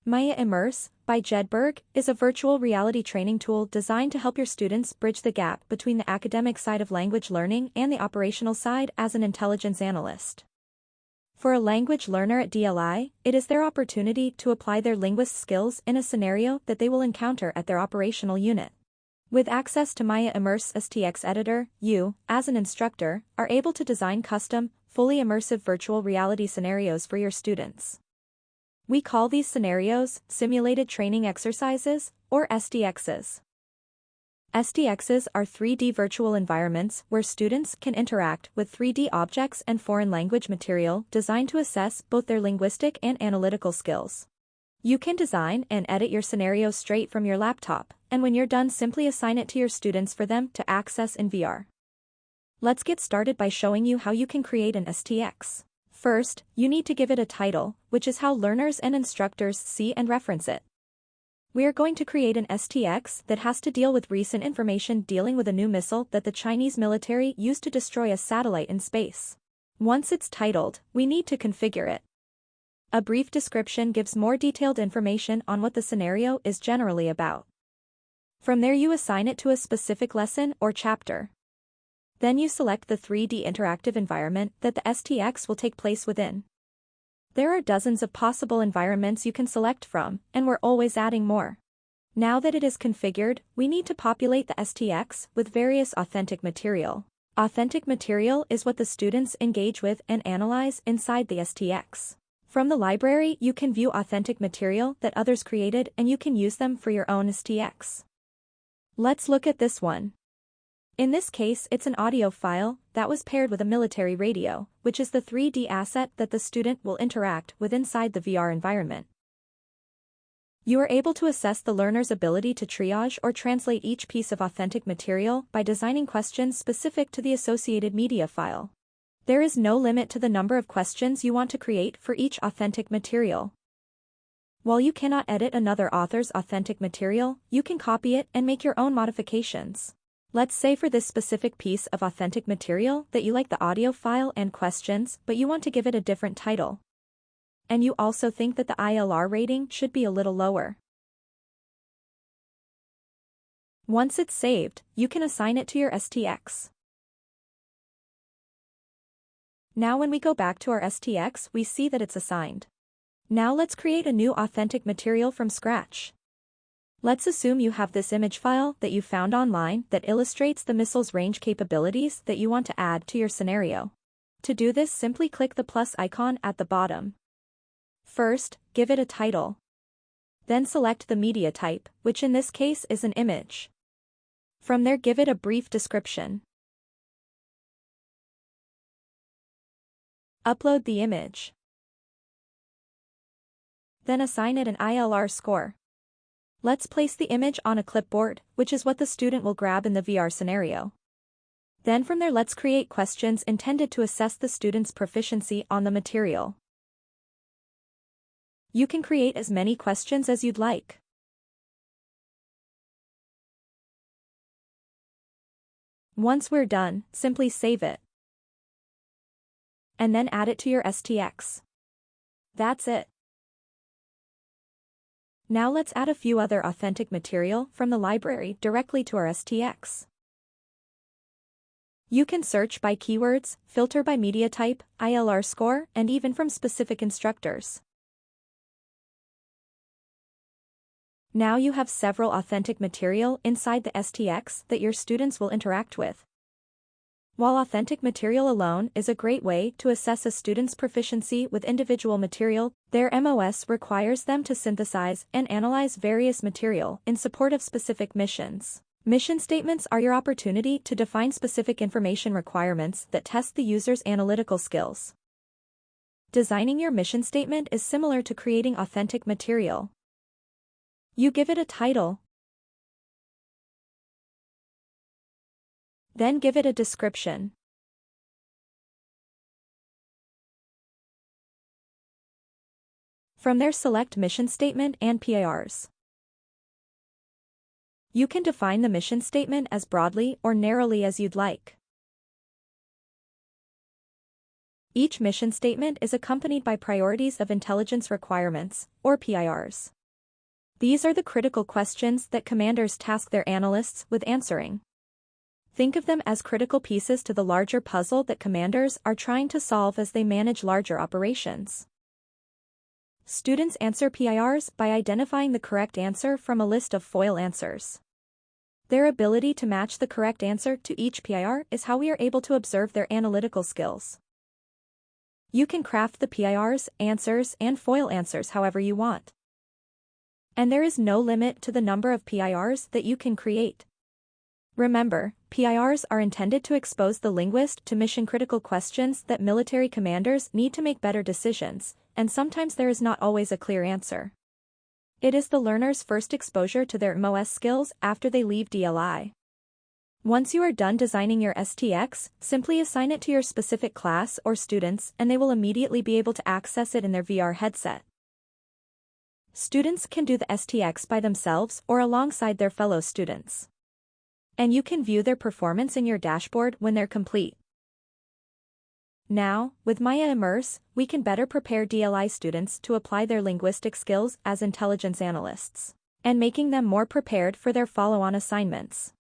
Maya Immerse, by Jedberg, is a virtual reality training tool designed to help your students bridge the gap between the academic side of language learning and the operational side as an intelligence analyst. For a language learner at DLI, it is their opportunity to apply their linguist skills in a scenario that they will encounter at their operational unit. With access to Maya Immerse STX Editor, you, as an instructor, are able to design custom, fully immersive virtual reality scenarios for your students. We call these scenarios simulated training exercises, or STXs. STXs are 3D virtual environments where students can interact with 3D objects and foreign language material designed to assess both their linguistic and analytical skills. You can design and edit your scenario straight from your laptop, and when you're done, simply assign it to your students for them to access in VR. Let's get started by showing you how you can create an STX. First, you need to give it a title, which is how learners and instructors see and reference it. We are going to create an STX that has to deal with recent information dealing with a new missile that the Chinese military used to destroy a satellite in space. Once it's titled, we need to configure it. A brief description gives more detailed information on what the scenario is generally about. From there, you assign it to a specific lesson or chapter. Then you select the 3D interactive environment that the STX will take place within. There are dozens of possible environments you can select from, and we're always adding more. Now that it is configured, we need to populate the STX with various authentic material. Authentic material is what the students engage with and analyze inside the STX. From the library, you can view authentic material that others created, and you can use them for your own STX. Let's look at this one. In this case, it's an audio file that was paired with a military radio, which is the 3D asset that the student will interact with inside the VR environment. You are able to assess the learner's ability to triage or translate each piece of authentic material by designing questions specific to the associated media file. There is no limit to the number of questions you want to create for each authentic material. While you cannot edit another author's authentic material, you can copy it and make your own modifications. Let's say for this specific piece of authentic material that you like the audio file and questions, but you want to give it a different title. And you also think that the ILR rating should be a little lower. Once it's saved, you can assign it to your STX. Now when we go back to our STX, we see that it's assigned. Now let's create a new authentic material from scratch. Let's assume you have this image file that you found online that illustrates the missile's range capabilities that you want to add to your scenario. To do this, simply click the plus icon at the bottom. First, give it a title. Then select the media type, which in this case is an image. From there, give it a brief description. Upload the image. Then assign it an ILR score. Let's place the image on a clipboard, which is what the student will grab in the VR scenario. Then from there, let's create questions intended to assess the student's proficiency on the material. You can create as many questions as you'd like. Once we're done, simply save it. And then add it to your STX. That's it. Now let's add a few other authentic material from the library directly to our STX. You can search by keywords, filter by media type, ILR score, and even from specific instructors. Now you have several authentic material inside the STX that your students will interact with. While authentic material alone is a great way to assess a student's proficiency with individual material, their MOS requires them to synthesize and analyze various material in support of specific missions. Mission statements are your opportunity to define specific information requirements that test the user's analytical skills. Designing your mission statement is similar to creating authentic material. You give it a title. Then give it a description. From there, select mission statement and PIRs. You can define the mission statement as broadly or narrowly as you'd like. Each mission statement is accompanied by priorities of intelligence requirements, or PIRs. These are the critical questions that commanders task their analysts with answering. Think of them as critical pieces to the larger puzzle that commanders are trying to solve as they manage larger operations. Students answer PIRs by identifying the correct answer from a list of FOIL answers. Their ability to match the correct answer to each PIR is how we are able to observe their analytical skills. You can craft the PIRs, answers, and FOIL answers however you want. And there is no limit to the number of PIRs that you can create. Remember, PIRs are intended to expose the linguist to mission-critical questions that military commanders need to make better decisions, and sometimes there is not always a clear answer. It is the learner's first exposure to their MOS skills after they leave DLI. Once you are done designing your STX, simply assign it to your specific class or students and they will immediately be able to access it in their VR headset. Students can do the STX by themselves or alongside their fellow students. And you can view their performance in your dashboard when they're complete. Now, with Maya Immerse, we can better prepare DLI students to apply their linguistic skills as intelligence analysts, and making them more prepared for their follow-on assignments.